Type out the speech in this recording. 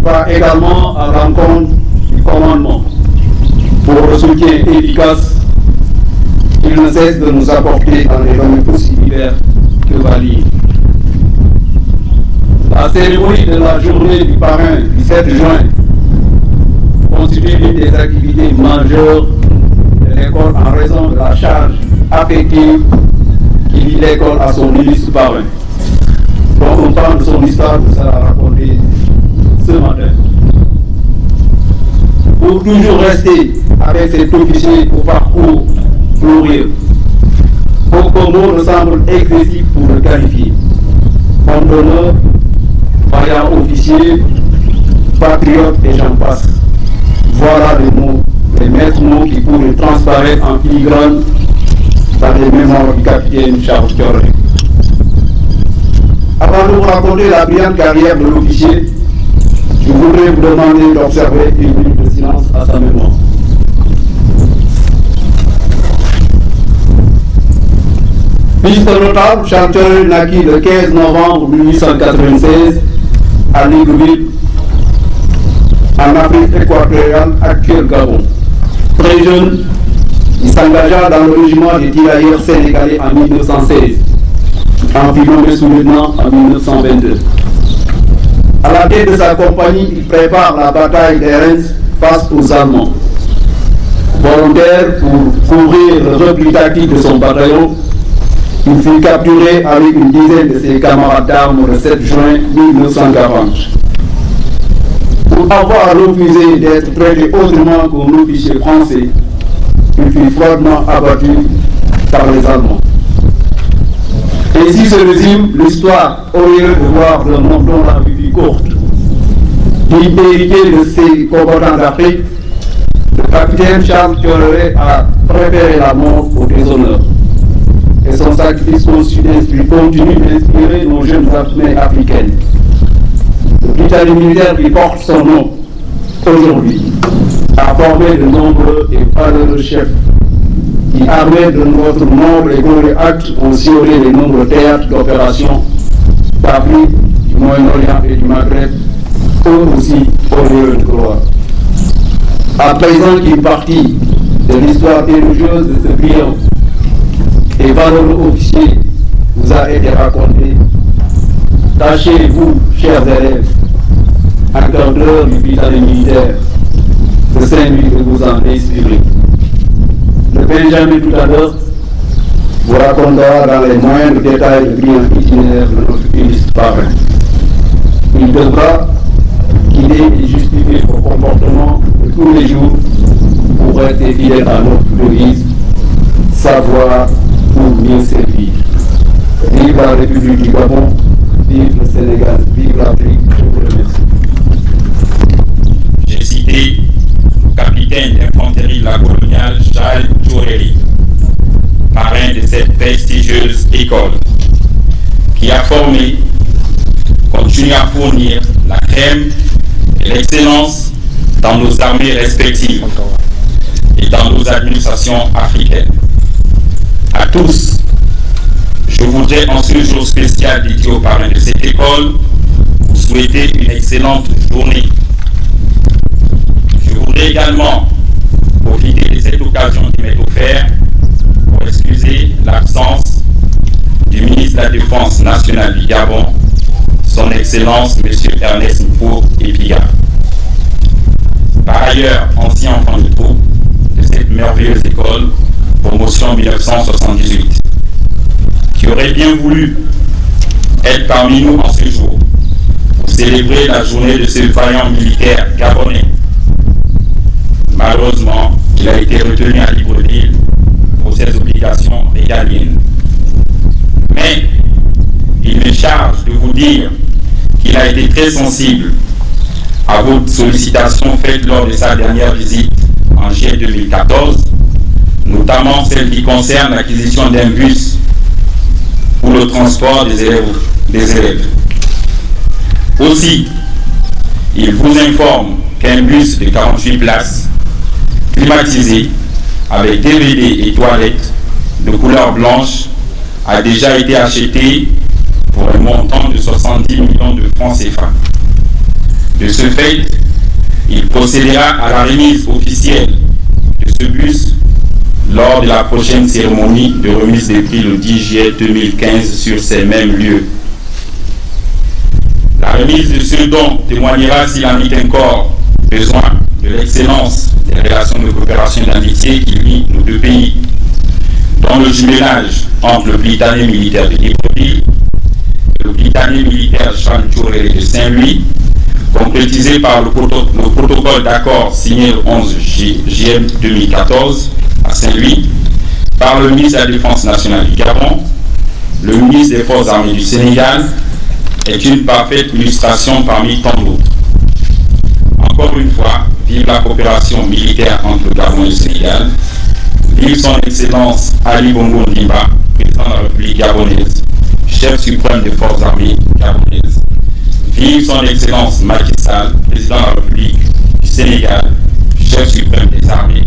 va également à l'encontre du commandement pour le soutien efficace qu'il ne cesse de nous apporter dans les domaines aussi divers que variés. La cérémonie de la journée du parrain du 7 juin constitue l'une des activités majeures de l'école en raison de la charge affective qui lie l'école à son illustre parrain. Donc on parle de son histoire, vous allez raconter ce matin. Pour toujours rester avec cet officier au parcours glorieux, aucun mot ne semble excessif pour le qualifier. Homme d'honneur, vaillant officier, patriote et j'en passe. Voilà les mots, les maîtres mots qui pourraient transparaître en filigrane dans les mémoires du capitaine Charles Thioré. Avant de vous raconter la brillante carrière de l'officier, je voudrais vous demander d'observer une minute de silence à sa mémoire. Fils de notable, Charles Thioré naquit le 15 novembre 1896 à Libreville, en Afrique équatoriale, actuelle Gabon. Très jeune, il s'engagea dans le régiment des tirailleurs sénégalais en 1916, en filon de sous-lieutenant en 1922. À la tête de sa compagnie, il prépare la bataille d'Erens face aux Allemands. Volontaire pour couvrir le repli tactique de son bataillon, il fut capturé avec une dizaine de ses camarades d'armes le 7 juin 1940. Pour avoir refusé d'être traité autrement qu'un officier français, il fut froidement abattu par les Allemands. Ainsi se résume l'histoire horrible de voir d'un homme dont la vie fut courte. Il hérité de ses combattants d'Afrique, le capitaine Charles Thioré a préféré la mort au déshonneur. Et son sacrifice continue d'inspirer nos jeunes armées africaines. Le Britannique militaire qui porte son nom aujourd'hui a formé de nombreux et valeureux chefs qui, armés de notre noble et glorieux acte, ont sillonné les nombreux théâtres d'opérations d'Afrique, du Moyen-Orient et du Maghreb, eux aussi au lieu de gloire. À présent qu'une partie de l'histoire religieuse de ce brillant et valeureux officier vous a été racontée, tâchez, vous, chers élèves, encadreurs du Britannique militaire, de Saint-Louis de vous en inspirer. Le Benjamin tout à l'heure vous racontera dans les moindres détails le brillant itinéraire de notre illustre parrain. Il devra guider et justifier vos comportements de tous les jours pour rester fidèle à notre devise, savoir pour mieux servir. Vive la République du Gabon, vive le Sénégal, vive l'Afrique. Je vous remercie. J'ai cité le capitaine d'infanterie de la coloniale Charles Thioré, parrain de cette prestigieuse école, qui a formé, continue à fournir la crème et l'excellence dans nos armées respectives et dans nos administrations africaines. À tous, je voudrais en ce jour spécial dédié aux parrains de cette école vous souhaiter une excellente journée. Je voudrais également profiter de cette occasion qui m'est offerte pour excuser l'absence du ministre de la Défense nationale du Gabon, son Excellence M. Ernest Mpour Epiga. Par ailleurs, ancien enfant de troupe de cette merveilleuse école, promotion 1978, qui aurait bien voulu être parmi nous en ce jour pour célébrer la journée de ce vaillant militaire gabonais. Malheureusement, il a été retenu à Libreville pour ses obligations régaliennes. Mais il me charge de vous dire qu'il a été très sensible à vos sollicitations faites lors de sa dernière visite en juillet 2014, notamment celle qui concerne l'acquisition d'un bus pour le transport des élèves. Aussi, il vous informe qu'un bus de 48 places, climatisé, avec DVD et toilettes de couleur blanche, a déjà été acheté pour un montant de 70 millions de francs CFA. De ce fait, il procédera à la remise officielle de ce bus lors de la prochaine cérémonie de remise des prix le 10 juillet 2015 sur ces mêmes lieux. La remise de ce don témoignera, s'il en est encore besoin, de l'excellence des relations de coopération et d'amitié qui lient nos deux pays, dont le jumelage entre le Britannique militaire de Libreville et le Britannique militaire Jean Touré de Saint-Louis, concrétisé par le protocole d'accord signé le 11 juillet 2014 à Saint-Louis par le ministre de la Défense nationale du Gabon, le ministre des Forces armées du Sénégal, est une parfaite illustration parmi tant d'autres. Encore une fois, vive la coopération militaire entre le Gabon et le Sénégal, vive son Excellence Ali Bongo Ondimba, président de la République gabonaise, chef suprême des Forces armées gabonaises, vive son Excellence Macky Sall, président de la République du Sénégal, chef suprême des armées